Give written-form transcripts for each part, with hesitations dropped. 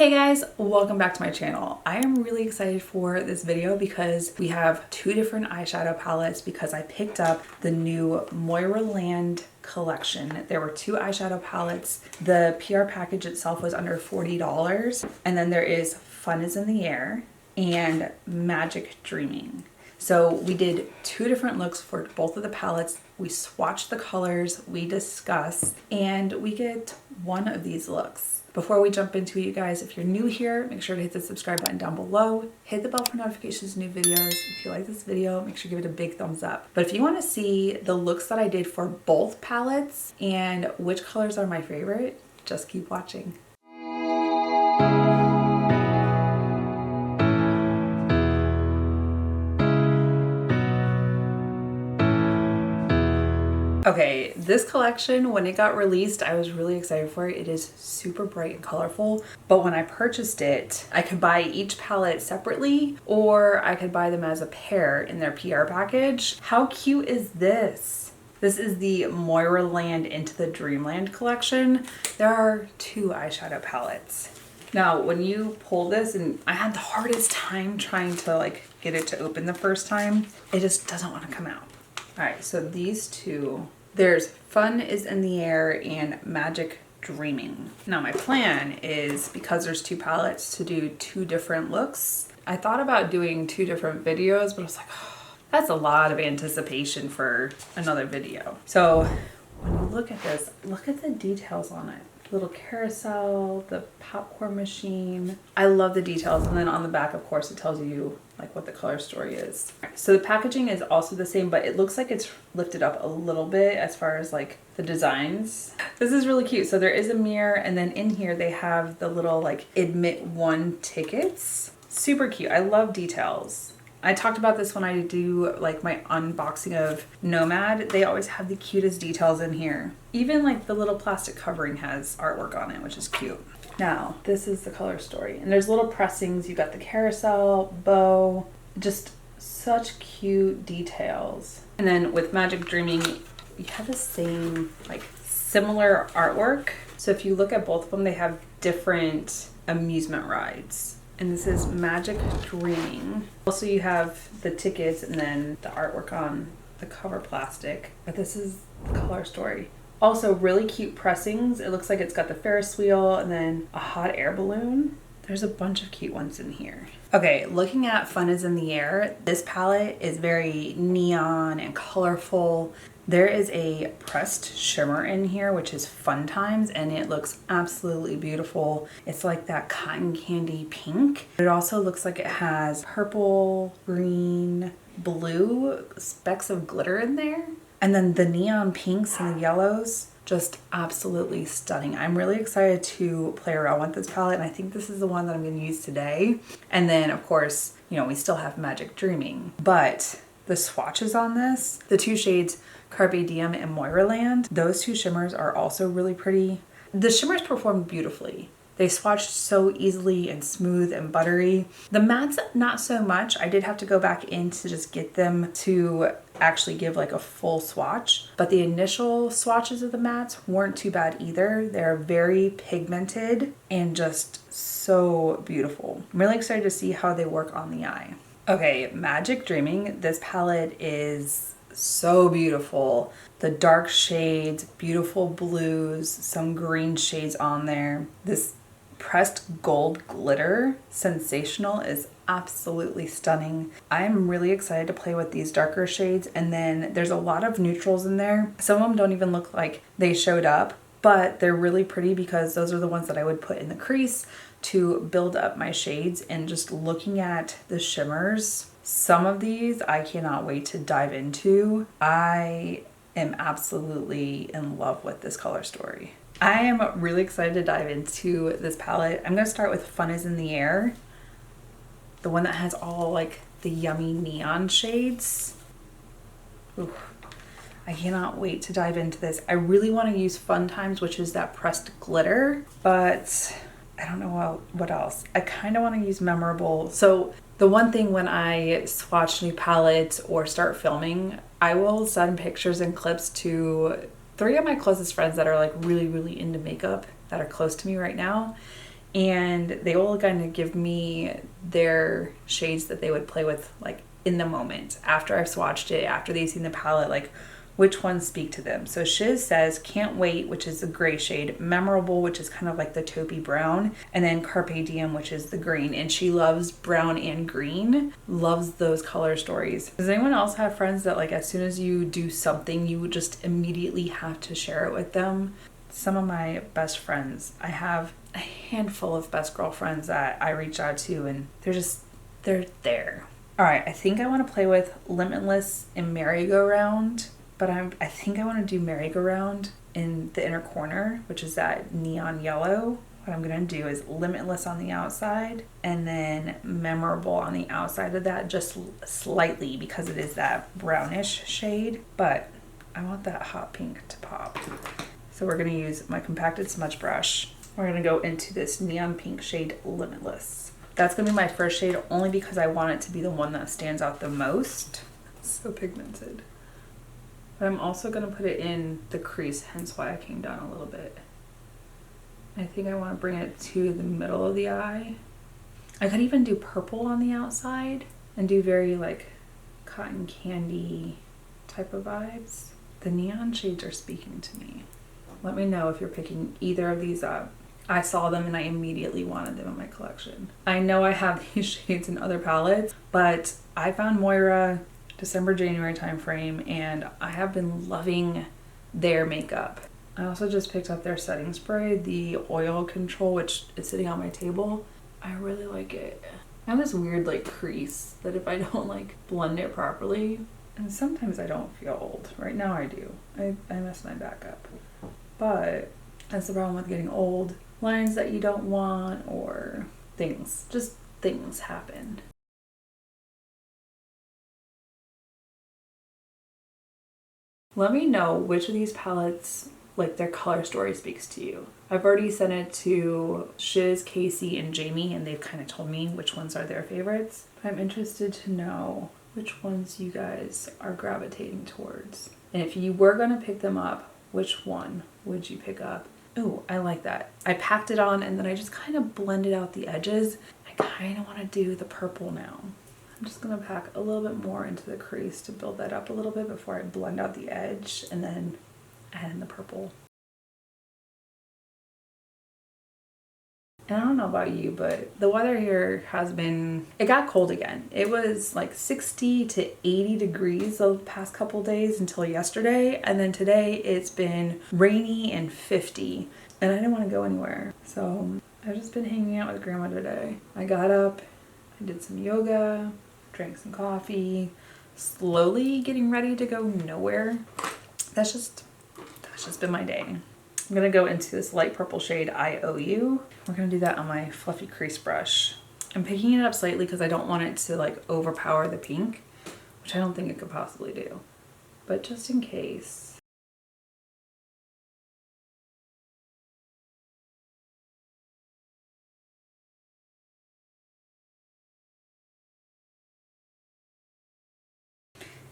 Hey guys, welcome back to my channel. I am really excited for this video because we have two different eyeshadow palettes because I picked up the new Moiraland collection. There were two eyeshadow palettes. The PR package itself was under $40. And then there is Fun is in the Air and Magic Dreaming. So we did two different looks for both of the palettes. We swatched the colors, we discussed, and we get one of these looks. Before we jump into it, you guys, if you're new here, make sure to hit the subscribe button down below. Hit the bell for notifications of new videos. If you like this video, make sure to give it a big thumbs up. But if you want to see the looks that I did for both palettes and which colors are my favorite, just keep watching. Okay, this collection, when it got released, I was really excited for it. It is super bright and colorful, but when I purchased it, I could buy each palette separately or I could buy them as a pair in their PR package. How cute is this? This is the Moiraland Into the Dreamland collection. There are two eyeshadow palettes. Now, when you pull this, and I had the hardest time trying to get it to open the first time, it just doesn't want to come out. All right, so these two, there's Fun is in the Air and Magic Dreaming. Now my plan is, because there's two palettes, to do two different looks. I thought about doing two different videos, but I was like, oh, that's a lot of anticipation for another video. So when you look at this, look at the details on it. Little carousel, the popcorn machine. I love the details. And then on the back, of course, it tells you what the color story is. So the packaging is also the same, but it looks like it's lifted up a little bit as far as the designs. This is really cute. So there is a mirror, and then in here they have the little admit one tickets. Super cute. I love details. I talked about this when I do my unboxing of Nomad. They always have the cutest details in here. Even the little plastic covering has artwork on it, which is cute. Now, this is the color story. And there's little pressings. You got the carousel, bow, just such cute details. And then with Magic Dreaming, you have the same similar artwork. So if you look at both of them, they have different amusement rides. And this is Magic Dreaming. Also, you have the tickets and then the artwork on the cover plastic. But this is the color story. Also, really cute pressings. It looks like it's got the Ferris wheel and then a hot air balloon. There's a bunch of cute ones in here. Okay, looking at Fun is in the Air, this palette is very neon and colorful. There is a pressed shimmer in here, which is Fun Times, and it looks absolutely beautiful. It's like that cotton candy pink. It also looks like it has purple, green, blue specks of glitter in there. And then the neon pinks and the yellows, just absolutely stunning. I'm really excited to play around with this palette, and I think this is the one that I'm going to use today. And then, of course, we still have Magic Dreaming. But the swatches on this, the two shades Carpe Diem and Moiraland, those two shimmers are also really pretty. The shimmers performed beautifully. They swatched so easily and smooth and buttery. The mattes, not so much. I did have to go back in to just get them to actually give a full swatch. But the initial swatches of the mattes weren't too bad either. They're very pigmented and just so beautiful. I'm really excited to see how they work on the eye. Okay, Magic Dreaming. This palette is so beautiful. The dark shades, beautiful blues, some green shades on there. This pressed gold glitter, sensational, is absolutely stunning. I'm really excited to play with these darker shades, and then there's a lot of neutrals in there. Some of them don't even look like they showed up, but they're really pretty because those are the ones that I would put in the crease to build up my shades. And just looking at the shimmers, some of these I cannot wait to dive into. I am absolutely in love with this color story. I am really excited to dive into this palette. I'm going to start with Fun is in the Air, the one that has all the yummy neon shades. Ooh, I cannot wait to dive into this. I really want to use Fun Times, which is that pressed glitter, but I don't know what else. I kind of want to use Memorable. So the one thing when I swatch new palettes or start filming, I will send pictures and clips to 3 of my closest friends that are really, really into makeup that are close to me right now. and they will kind of give me their shades that they would play with like in the moment after I've swatched it, after they've seen the palette, like which ones speak to them. So Shiz says Can't Wait, which is the gray shade, Memorable, which is kind of like the taupey brown, and then Carpe Diem, which is the green. And she loves brown and green, loves those color stories. Does anyone else have friends that like as soon as you do something, you just immediately have to share it with them? Some of my best friends, I have a handful of best girlfriends that I reach out to, and they're there. All right, I think I want to play with Limitless and Merry-Go-Round. But I think I want to do Merry-Go-Round in the inner corner, which is that neon yellow. What I'm going to do is Limitless on the outside and then Memorable on the outside of that, just slightly because it is that brownish shade. But I want that hot pink to pop. So we're going to use my compacted smudge brush. We're going to go into this neon pink shade Limitless. That's going to be my first shade only because I want it to be the one that stands out the most. It's so pigmented. But I'm also going to put it in the crease, hence why I came down a little bit. I think I want to bring it to the middle of the eye. I could even do purple on the outside and do very like cotton candy type of vibes. The neon shades are speaking to me. Let me know if you're picking either of these up. I saw them and I immediately wanted them in my collection. I know I have these shades in other palettes, but I found Moira December, January timeframe, and I have been loving their makeup. I also just picked up their setting spray, the oil control, which is sitting on my table. I really like it. I have this weird like crease that if I don't like blend it properly, and sometimes I don't feel old. Right now I do. I mess my back up. But that's the problem with getting old. Lines that you don't want or things. Just things happen. Let me know which of these palettes, like their color story speaks to you. I've already sent it to Shiz, Casey, and Jamie, and they've kind of told me which ones are their favorites. But I'm interested to know which ones you guys are gravitating towards. And if you were gonna pick them up, which one would you pick up? Ooh, I like that. I packed it on and then I just kind of blended out the edges. I kind of want to do the purple now. I'm just going to pack a little bit more into the crease to build that up a little bit before I blend out the edge and then add in the purple. And I don't know about you, but the weather here has been, it got cold again. It was like 60 to 80 degrees the past couple days until yesterday. And then today it's been rainy and 50 and I didn't want to go anywhere. So I've just been hanging out with grandma today. I got up, I did some yoga, drank some coffee, slowly getting ready to go nowhere. That's just been my day. I'm gonna go into this light purple shade, I Owe You. We're gonna do that on my fluffy crease brush. I'm picking it up slightly because I don't want it to like overpower the pink, which I don't think it could possibly do. But just in case.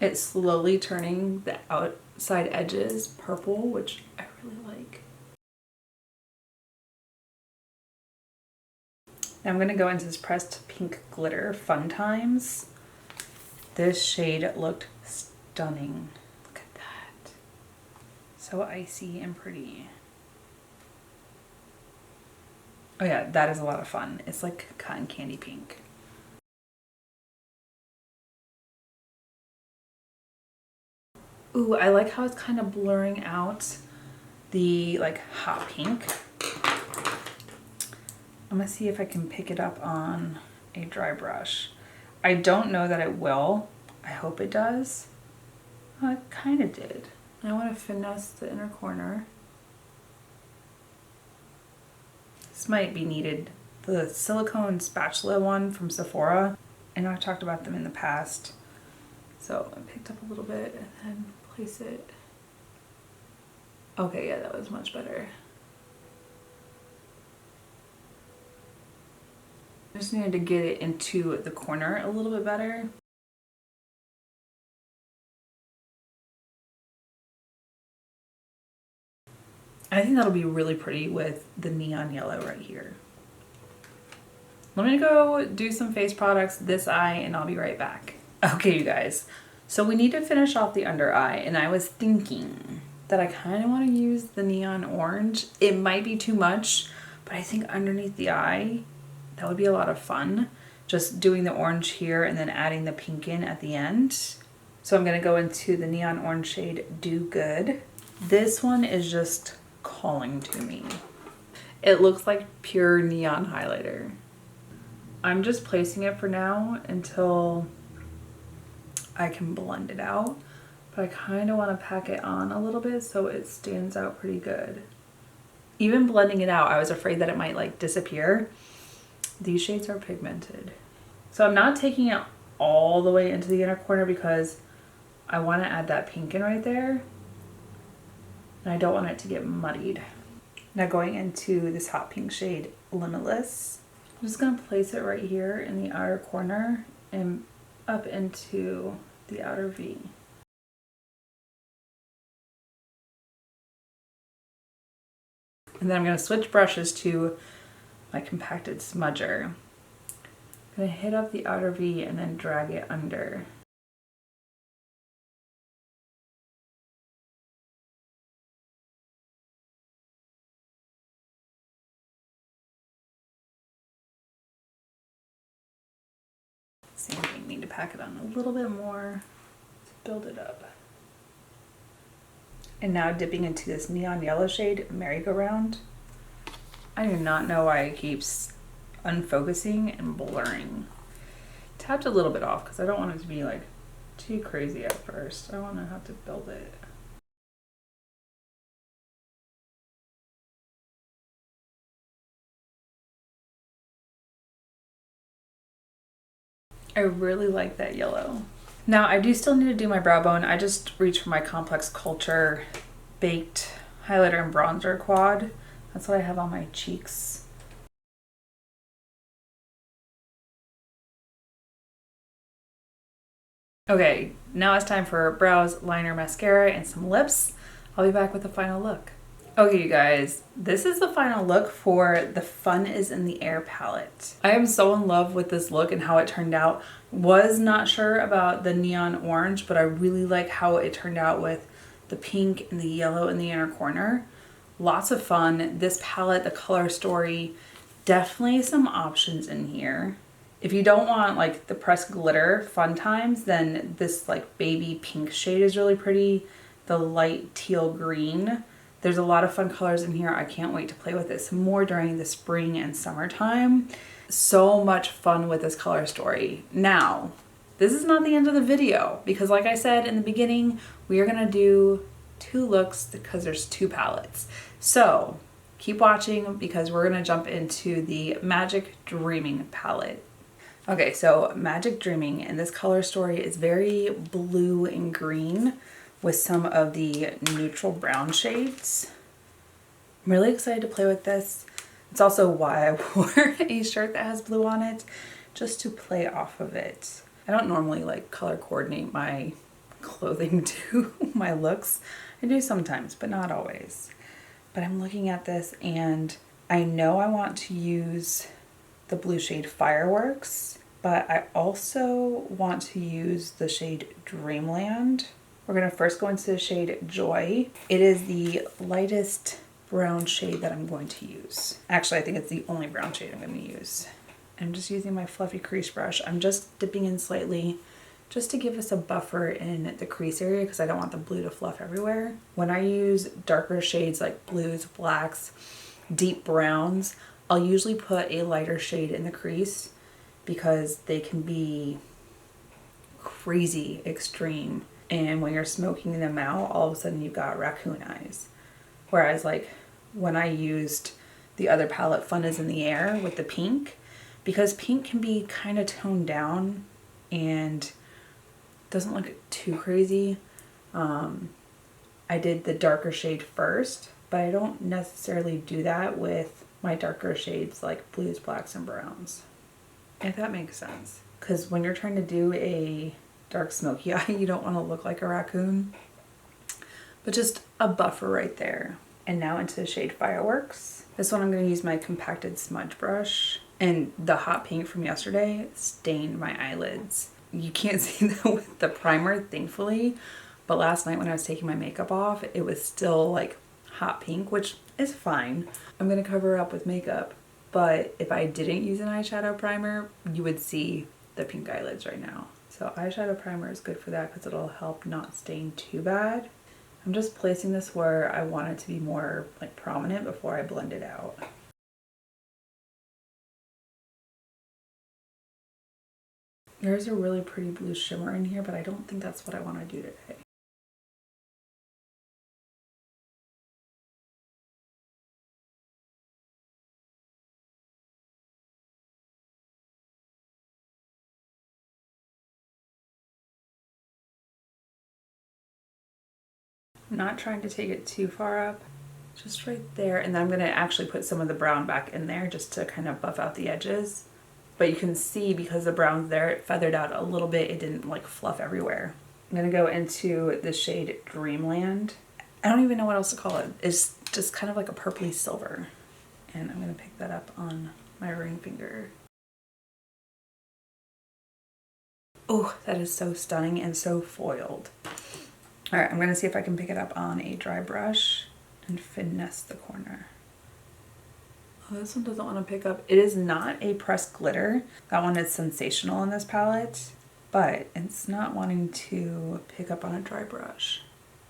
It's slowly turning the outside edges purple, which I really like. Now I'm gonna go into this pressed pink glitter, Fun Times. This shade looked stunning. Look at that. So icy and pretty. Oh yeah, that is a lot of fun. It's like cotton candy pink. Ooh, I like how it's kind of blurring out the like hot pink. I'm gonna see if I can pick it up on a dry brush. I don't know that it will. I hope it does. Oh, it kind of did. I want to finesse the inner corner. This might be needed. The silicone spatula one from Sephora. I know I've talked about them in the past. So I picked up a little bit and then place it. Okay, yeah, that was much better. I just needed to get it into the corner a little bit better. I think that'll be really pretty with the neon yellow right here. Let me go do some face products this eye and I'll be right back. Okay, you guys. So we need to finish off the under eye, and I was thinking that I kind of want to use the neon orange. It might be too much, but I think underneath the eye, that would be a lot of fun. Just doing the orange here and then adding the pink in at the end. So I'm going to go into the neon orange shade Do Good. This one is just calling to me. It looks like pure neon highlighter. I'm just placing it for now until I can blend it out, but I kind of want to pack it on a little bit so it stands out pretty good. Even blending it out, I was afraid that it might like disappear. These shades are pigmented. So I'm not taking it all the way into the inner corner because I want to add that pink in right there. And I don't want it to get muddied. Now going into this hot pink shade, Limitless. I'm just going to place it right here in the outer corner and up into the outer V. And then I'm going to switch brushes to my compacted smudger. I'm going to hit up the outer V and then drag it under. Same thing, need to pack it on a little bit more to build it up. And now dipping into this neon yellow shade, Merry-Go-Round. I do not know why it keeps unfocusing and blurring. Tapped a little bit off because I don't want it to be like too crazy at first. I want to have to build it. I really like that yellow. Now I do still need to do my brow bone. I just reached for my Complex Culture Baked Highlighter and Bronzer Quad. That's what I have on my cheeks. Okay, now it's time for brows, liner, mascara, and some lips. I'll be back with the final look. Okay, you guys, this is the final look for the Fun is in the Air palette. I am so in love with this look and how it turned out. Was not sure about the neon orange, but I really like how it turned out with the pink and the yellow in the inner corner. Lots of fun. This palette, the color story, definitely some options in here. If you don't want like the pressed glitter fun times, then this like baby pink shade is really pretty. The light teal green. There's a lot of fun colors in here. I can't wait to play with this more during the spring and summertime. So much fun with this color story. Now, this is not the end of the video because like I said in the beginning, we are gonna do 2 looks because there's 2 palettes. So keep watching because we're gonna jump into the Magic Dreaming palette. Okay, so Magic Dreaming and this color story is very blue and green with some of the neutral brown shades. I'm really excited to play with this. It's also why I wore a shirt that has blue on it, just to play off of it. I don't normally like color coordinate my clothing to my looks. I do sometimes, but not always. But I'm looking at this and I know I want to use the blue shade Fireworks, but I also want to use the shade Dreamland. We're gonna first go into the shade Joy. It is the lightest brown shade that I'm going to use. Actually, I think it's the only brown shade I'm gonna use. I'm just using my fluffy crease brush. I'm just dipping in slightly just to give us a buffer in the crease area because I don't want the blue to fluff everywhere. When I use darker shades like blues, blacks, deep browns, I'll usually put a lighter shade in the crease because they can be crazy extreme. And when you're smoking them out, all of a sudden you've got raccoon eyes. Whereas like when I used the other palette, Fun is in the Air, with the pink, because pink can be kind of toned down and doesn't look too crazy. I did the darker shade first, but I don't necessarily do that with my darker shades like blues, blacks, and browns. If that makes sense. Because when you're trying to do a dark smoky eye, you don't want to look like a raccoon. But just a buffer right there. And now into the shade Fireworks. This one I'm going to use my compacted smudge brush. And the hot pink from yesterday stained my eyelids. You can't see that with the primer, thankfully. But last night when I was taking my makeup off, it was still like hot pink, which is fine. I'm gonna cover up with makeup. But if I didn't use an eyeshadow primer, you would see the pink eyelids right now. So eyeshadow primer is good for that because it'll help not stain too bad. I'm just placing this where I want it to be more like prominent before I blend it out. There's a really pretty blue shimmer in here, but I don't think that's what I want to do today. I'm not trying to take it too far up, just right there. And then I'm going to actually put some of the brown back in there just to kind of buff out the edges. But you can see because the brown's there, it feathered out a little bit. It didn't like fluff everywhere. I'm going to go into the shade Dreamland. I don't even know what else to call it. It's just kind of like a purpley silver. And I'm going to pick that up on my ring finger. Oh, that is so stunning and so foiled. All right, I'm going to see if I can pick it up on a dry brush and finesse the corner. Oh, this one doesn't want to pick up. It is not a pressed glitter. That one is sensational in this palette, but it's not wanting to pick up on a dry brush.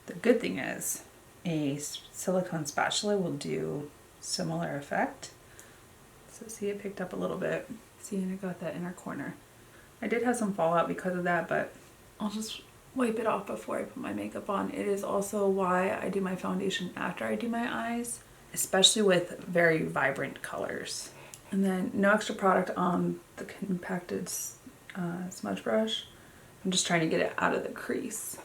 The good thing is a silicone spatula will do similar effect. So see, it picked up a little bit. See, and I got that inner corner. I did have some fallout because of that, but I'll just wipe it off before I put my makeup on. It is also why I do my foundation after I do my eyes, especially with very vibrant colors. And then no extra product on the compacted smudge brush. I'm just trying to get it out of the crease.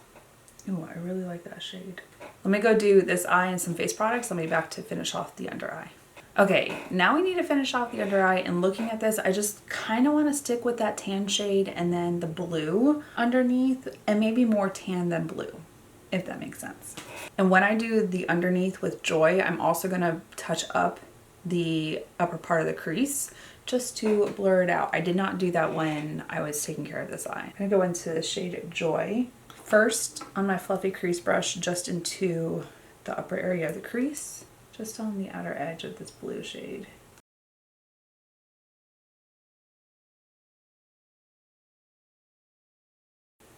Oh, I really like that shade. Let me go do this eye and some face products. I'll be back to finish off the under eye. Okay, now we need to finish off the under eye, and looking at this, I just kind of want to stick with that tan shade and then the blue underneath, and maybe more tan than blue, if that makes sense. And when I do the underneath with Joy, I'm also going to touch up the upper part of the crease just to blur it out. I did not do that when I was taking care of this eye. I'm going to go into the shade Joy. First, on my fluffy crease brush, just into the upper area of the crease. Just on the outer edge of this blue shade.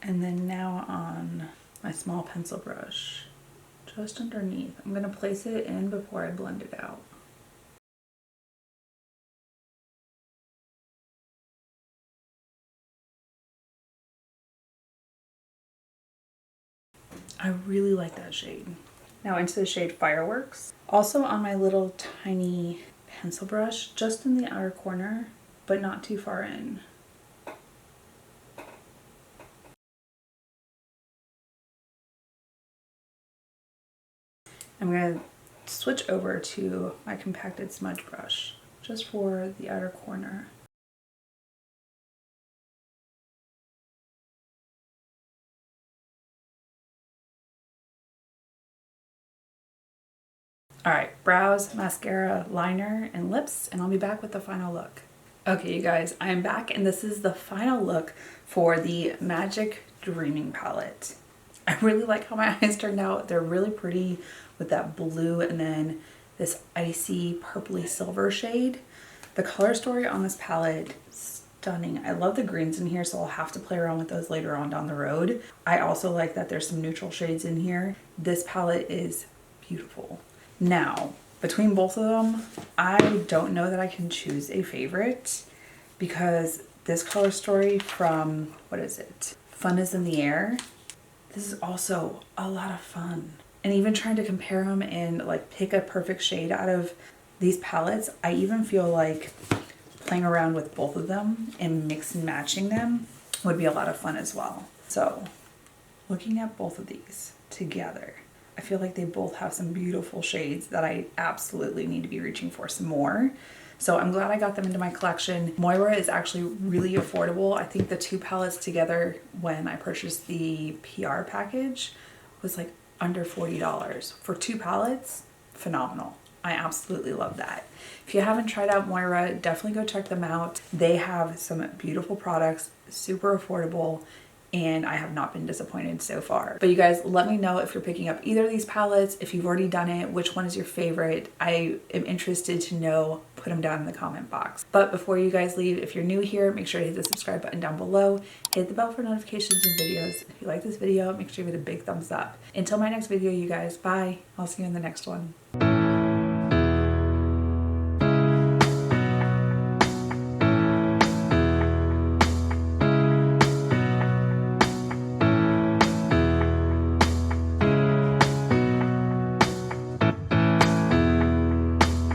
And then now on my small pencil brush, just underneath. I'm going to place it in before I blend it out. I really like that shade. Now into the shade Fireworks. Also on my little tiny pencil brush, just in the outer corner, but not too far in. I'm going to switch over to my compacted smudge brush, just for the outer corner. All right, brows, mascara, liner, and lips, and I'll be back with the final look. Okay, you guys, I am back, and this is the final look for the Magic Dreaming palette. I really like how my eyes turned out. They're really pretty with that blue and then this icy purpley silver shade. The color story on this palette, stunning. I love the greens in here, so I'll have to play around with those later on down the road. I also like that there's some neutral shades in here. This palette is beautiful. Now, between both of them, I don't know that I can choose a favorite because this color story from, what is it? Fun is in the Air. This is also a lot of fun. And even trying to compare them and like pick a perfect shade out of these palettes, I even feel like playing around with both of them and mix and matching them would be a lot of fun as well. So looking at both of these together, I feel like they both have some beautiful shades that I absolutely need to be reaching for some more. So I'm glad I got them into my collection. Moira is actually really affordable. I think the two palettes together when I purchased the PR package was like under $40. For two palettes, phenomenal. I absolutely love that. If you haven't tried out Moira, definitely go check them out. They have some beautiful products, super affordable, and I have not been disappointed so far. But you guys, let me know if you're picking up either of these palettes, if you've already done it, which one is your favorite. I am interested to know. Put them down in the comment box. But before you guys leave, if you're new here, make sure to hit the subscribe button down below. Hit the bell for notifications and videos. If you like this video, make sure you give it a big thumbs up. Until my next video, you guys, bye. I'll see you in the next one.